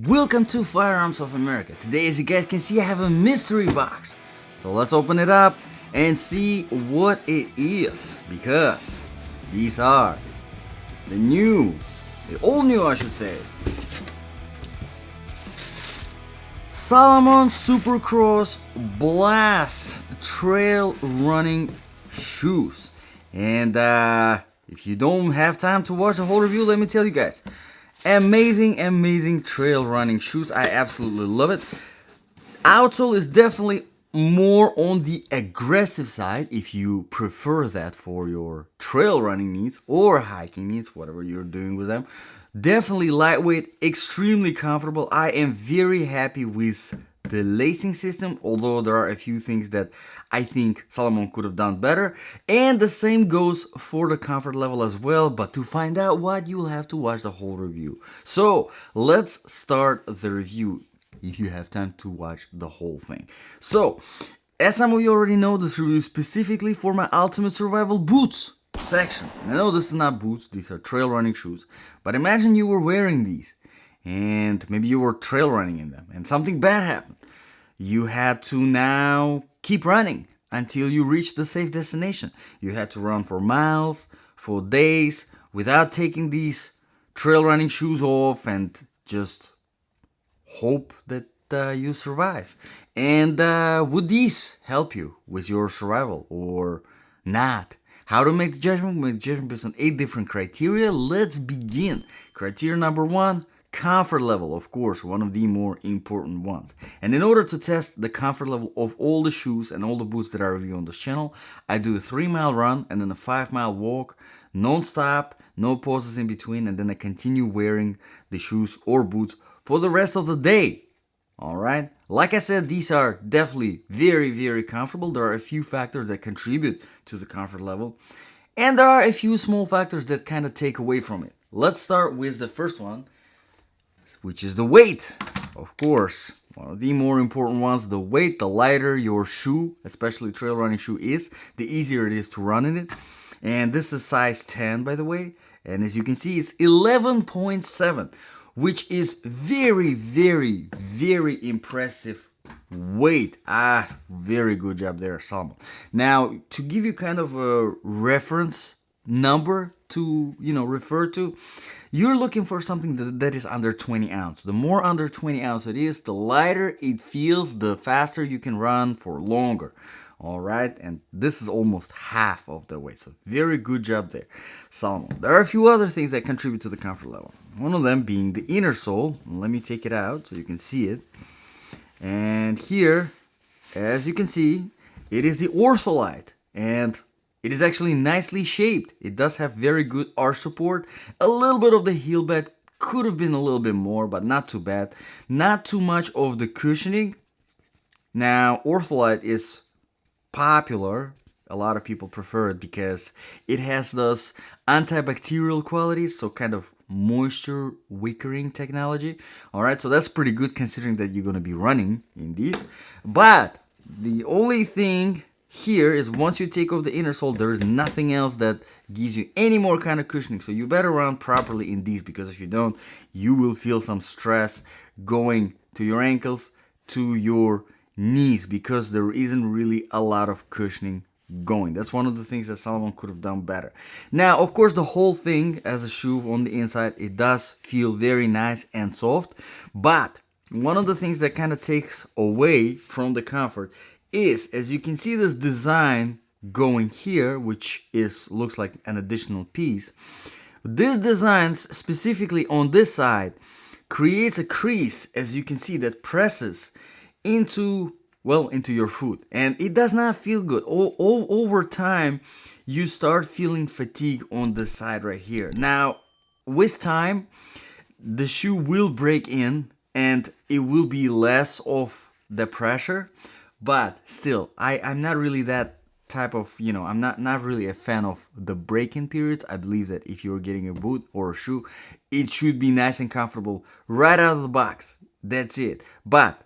Welcome to Firearms of America. Today, as you guys can see, I have a mystery box. So let's open it up and see what it is, because these are the all new I should say, Salomon Supercross Blast trail running shoes. And if you don't have time to watch the whole review, let me tell you guys, amazing trail running shoes. I absolutely love it. Outsole is definitely more on the aggressive side if you prefer that for your trail running needs or hiking needs, whatever you're doing with them. Definitely lightweight, extremely comfortable. I am very happy with the lacing system, although there are a few things that I think Salomon could have done better. And the same goes for the comfort level as well, but to find out what, you'll have to watch the whole review. So let's start the review if you have time to watch the whole thing. So, as some of you already know, this review is specifically for my Ultimate Survival Boots section. I know this is not boots, these are trail running shoes, but imagine you were wearing these and maybe you were trail running in them and something bad happened. You had to now keep running until you reach the safe destination. You had to run for miles, for days, without taking these trail running shoes off and just hope that you survive. And would these help you with your survival or not? How to make the judgment? Make the judgment based on 8 different criteria. Let's begin. Criteria number 1, comfort level, of course, one of the more important ones. And in order to test the comfort level of all the shoes and all the boots that I review on this channel, I do a 3-mile run and then a 5-mile walk, non-stop, no pauses in between, and then I continue wearing the shoes or boots for the rest of the day. Alright, like I said, these are definitely very comfortable. There are a few factors that contribute to the comfort level, and there are a few small factors that kind of take away from it. Let's start with the first one, which is the weight. Of course, one of the more important ones, the weight. The lighter your shoe, especially trail running shoe, is, the easier it is to run in it. And this is size 10, by the way, and as you can see, it's 11.7, which is very impressive weight. Very good job there, Salomon. Now, to give you kind of a reference number to, refer to, you're looking for something that is under 20 ounce. The more under 20 ounce it is, the lighter it feels, the faster you can run for longer. All right, and this is almost half of the weight, so very good job there, Salomon. There are a few other things that contribute to the comfort level. One of them being the inner sole. Let me take it out so you can see it. And here, as you can see, it is the ortholite, and it is actually nicely shaped. It does have very good arch support. A little bit of the heel bed could have been a little bit more, but not too bad. Not too much of the cushioning. Now, ortholite is popular. A lot of people prefer it because it has those antibacterial qualities, so kind of moisture wickering technology. All right, so that's pretty good considering that you're going to be running in these. But the only thing here is once you take off the inner sole, there is nothing else that gives you any more kind of cushioning. So you better run properly in these, because if you don't, you will feel some stress going to your ankles, to your knees, because there isn't really a lot of cushioning going. That's one of the things that Salomon could have done better. Now, of course, the whole thing as a shoe on the inside, it does feel very nice and soft, but one of the things that kind of takes away from the comfort is, as you can see, this design going here, which looks like an additional piece. This design specifically on this side creates a crease, as you can see, that presses into your foot, and it does not feel good. Over time, you start feeling fatigue on this side right here. Now, with time, the shoe will break in and it will be less of the pressure, but still, I'm not really that type of, I'm not really a fan of the break-in periods. I believe that if you're getting a boot or a shoe, it should be nice and comfortable right out of the box. That's it. But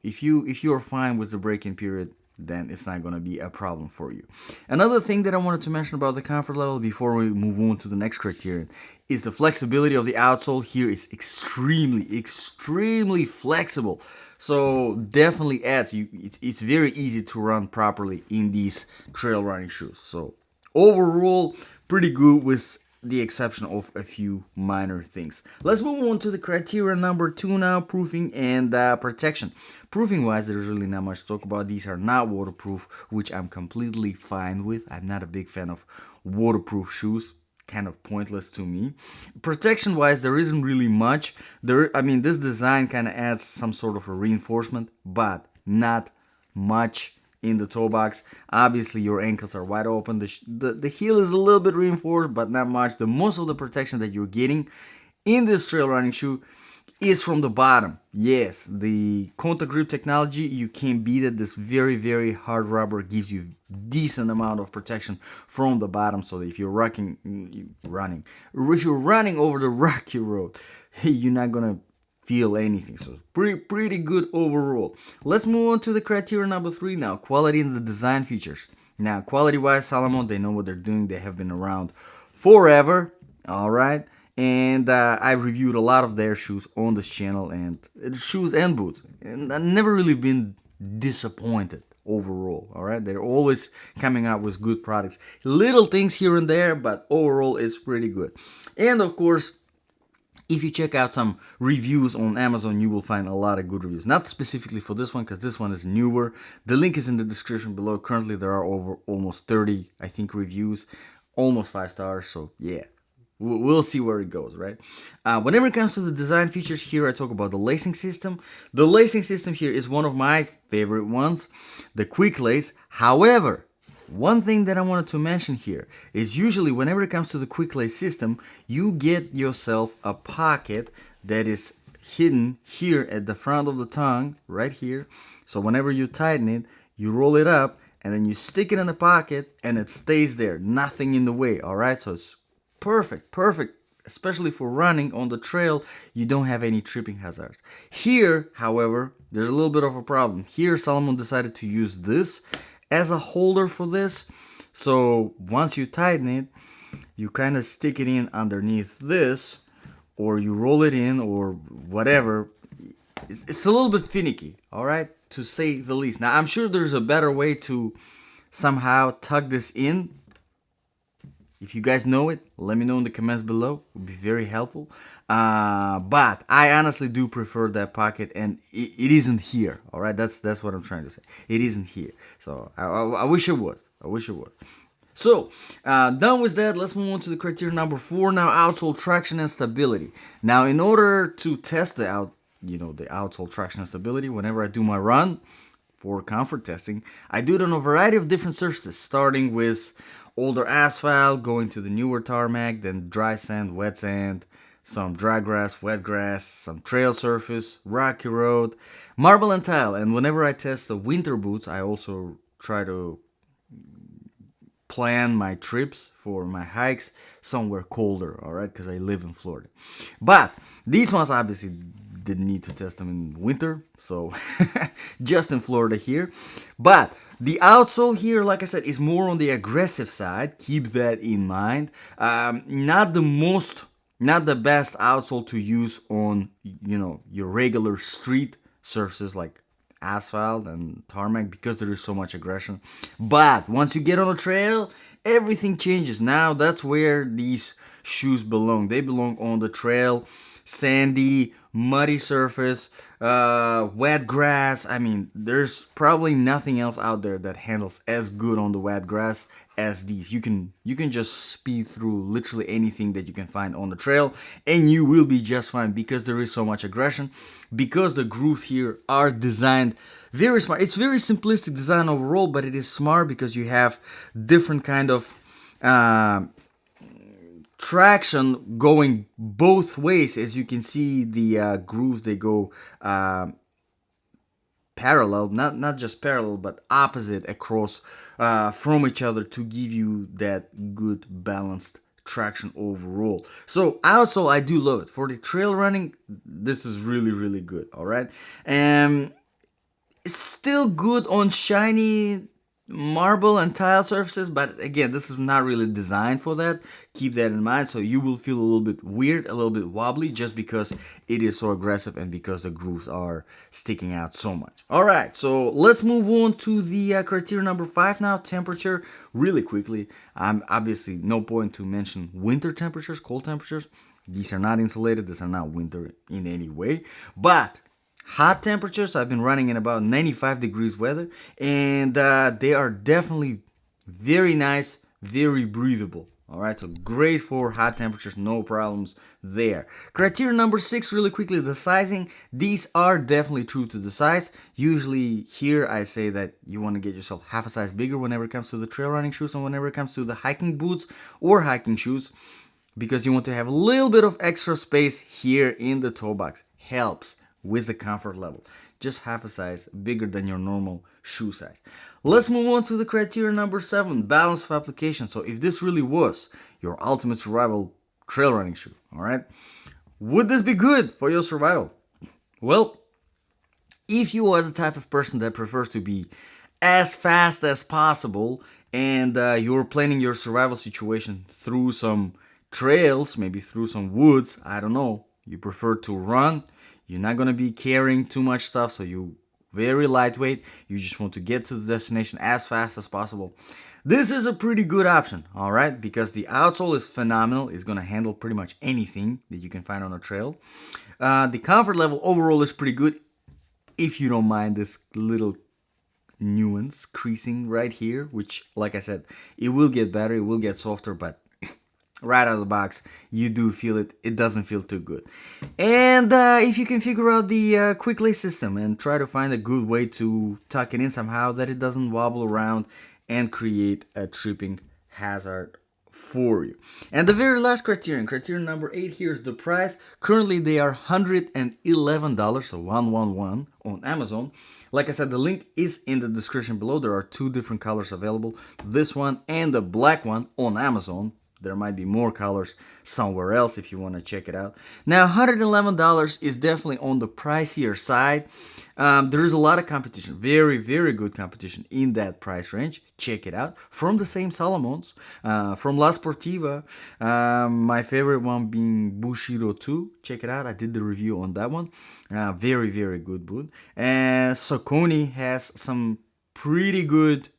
if you're fine with the break-in period, then it's not going to be a problem for you. Another thing that I wanted to mention about the comfort level before we move on to the next criterion is the flexibility of the outsole. Here is extremely flexible. So definitely adds you. It's very easy to run properly in these trail running shoes. So overall, pretty good with the exception of a few minor things. Let's move on to the criteria number 2 now, proofing and protection. Proofing wise, there's really not much to talk about. These are not waterproof, which I'm completely fine with. I'm not a big fan of waterproof shoes. Kind of pointless to me. Protection wise, there isn't really much. This design kind of adds some sort of a reinforcement, but not much in the toe box. Obviously your ankles are wide open. The heel is a little bit reinforced, but not much. The most of the protection that you're getting in this trail running shoe is from the bottom. Yes, the contact grip technology, you can't beat it. This very hard rubber gives you decent amount of protection from the bottom, so that if you're if you're running over the rocky road, you're not gonna feel anything. So pretty good overall. Let's move on to the criteria number 3 now, quality and the design features. Now, quality wise, Salomon, they know what they're doing. They have been around forever. All right. And I've reviewed a lot of their shoes on this channel, and shoes and boots, and I've never really been disappointed overall. All right, they're always coming out with good products, little things here and there, but overall it's pretty good. And of course, if you check out some reviews on Amazon, you will find a lot of good reviews. Not specifically for this one, because this one is newer. The link is in the description below. Currently there are over almost 30, I think, reviews, almost 5 stars. So yeah, we'll see where it goes, right? Whenever it comes to the design features, here I talk about the lacing system. The lacing system here is one of my favorite ones, the quick lace. However, one thing that I wanted to mention here is usually whenever it comes to the quick lace system, you get yourself a pocket that is hidden here at the front of the tongue, right here. So whenever you tighten it, you roll it up and then you stick it in the pocket and it stays there, nothing in the way, all right? So it's perfect, especially for running on the trail. You don't have any tripping hazards. Here, however, there's a little bit of a problem. Here, Salomon decided to use this as a holder for this. So once you tighten it, you kind of stick it in underneath this, or you roll it in, or whatever. It's a little bit finicky, all right, to say the least. Now, I'm sure there's a better way to somehow tuck this in. If you guys know it, let me know in the comments below. It would be very helpful. But I honestly do prefer that pocket, and it isn't here. All right, that's what I'm trying to say. It isn't here. So I wish it was. So done with that. Let's move on to the criteria number 4 now, outsole traction and stability. Now, in order to test the outsole traction and stability, whenever I do my run for comfort testing, I do it on a variety of different surfaces, starting with older asphalt, going to the newer tarmac, then dry sand, wet sand, some dry grass, wet grass, some trail surface, rocky road, marble and tile. And whenever I test the winter boots, I also try to plan my trips for my hikes somewhere colder, all right, because I live in Florida. But these ones obviously didn't need to test them in winter, so just in Florida here. But the outsole here, like I said, is more on the aggressive side. Keep that in mind. Not the best outsole to use on, your regular street surfaces like asphalt and tarmac, because there is so much aggression. But once you get on a trail, everything changes. Now that's where these shoes belong. They belong on the trail, sandy, muddy surface, wet grass. I mean, there's probably nothing else out there that handles as good on the wet grass as these. You can just speed through literally anything that you can find on the trail, and you will be just fine, because there is so much aggression, because the grooves here are designed very smart. It's very simplistic design overall, but it is smart because you have different kind of traction going both ways. As you can see, the grooves, they go parallel, not just parallel, but opposite across from each other to give you that good balanced traction overall. So outsole, I do love it. For the trail running, this is really good, all right? And It's still good on shiny marble and tile surfaces, but again, this is not really designed for that. Keep that in mind. So you will feel a little bit weird, a little bit wobbly, just because it is so aggressive and because the grooves are sticking out so much. All right, so let's move on to the criteria number 5 now, temperature. Really quickly, obviously no point to mention winter temperatures, cold temperatures. These are not insulated. These are not winter in any way, but hot temperatures, I've been running in about 95 degrees weather, and they are definitely very nice, very breathable. All right, so great for hot temperatures, no problems there. Criteria number 6, really quickly, the sizing. These are definitely true to the size. Usually here I say that you want to get yourself half a size bigger whenever it comes to the trail running shoes and whenever it comes to the hiking boots or hiking shoes, because you want to have a little bit of extra space here in the toe box. Helps with the comfort level. Just half a size bigger than your normal shoe size. Let's move on to the criteria number 7, balance of application. So if this really was your ultimate survival trail running shoe, all right, would this be good for your survival? Well, if you are the type of person that prefers to be as fast as possible and you're planning your survival situation through some trails, maybe through some woods, I don't know, you prefer to run, you're not going to be carrying too much stuff, so you very lightweight, you just want to get to the destination as fast as possible, this is a pretty good option, all right, because the outsole is phenomenal. It's going to handle pretty much anything that you can find on a trail. The comfort level overall is pretty good, if you don't mind this little nuance creasing right here, which, like I said, it will get better, it will get softer, but right out of the box, you do feel it. It doesn't feel too good. And if you can figure out the quick lace system and try to find a good way to tuck it in somehow that it doesn't wobble around and create a tripping hazard for you. And the very last criterion number 8, here's the price. Currently they are $111, so 111 on Amazon. Like I said, the link is in the description below. There are 2 different colors available, this one and the black one on Amazon. There might be more colors somewhere else if you want to check it out. Now, $111 is definitely on the pricier side. There is a lot of competition, very, very good competition in that price range. Check it out. From the same Salomons, from La Sportiva, my favorite one being Bushido 2. Check it out. I did the review on that one. Very, very good boot. And Saucony has some pretty good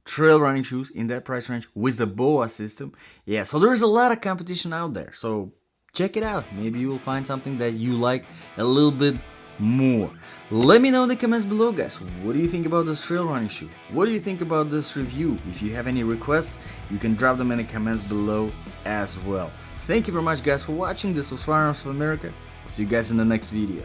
trail running shoes in that price range with the BOA system. Yeah, so there's a lot of competition out there, so check it out. Maybe you will find something that you like a little bit more. Let me know in the comments below, guys. What do you think about this trail running shoe? What do you think about this review? If you have any requests, you can drop them in the comments below as well. Thank you very much, guys, for watching. This was Firearms of America. See you guys in the next video.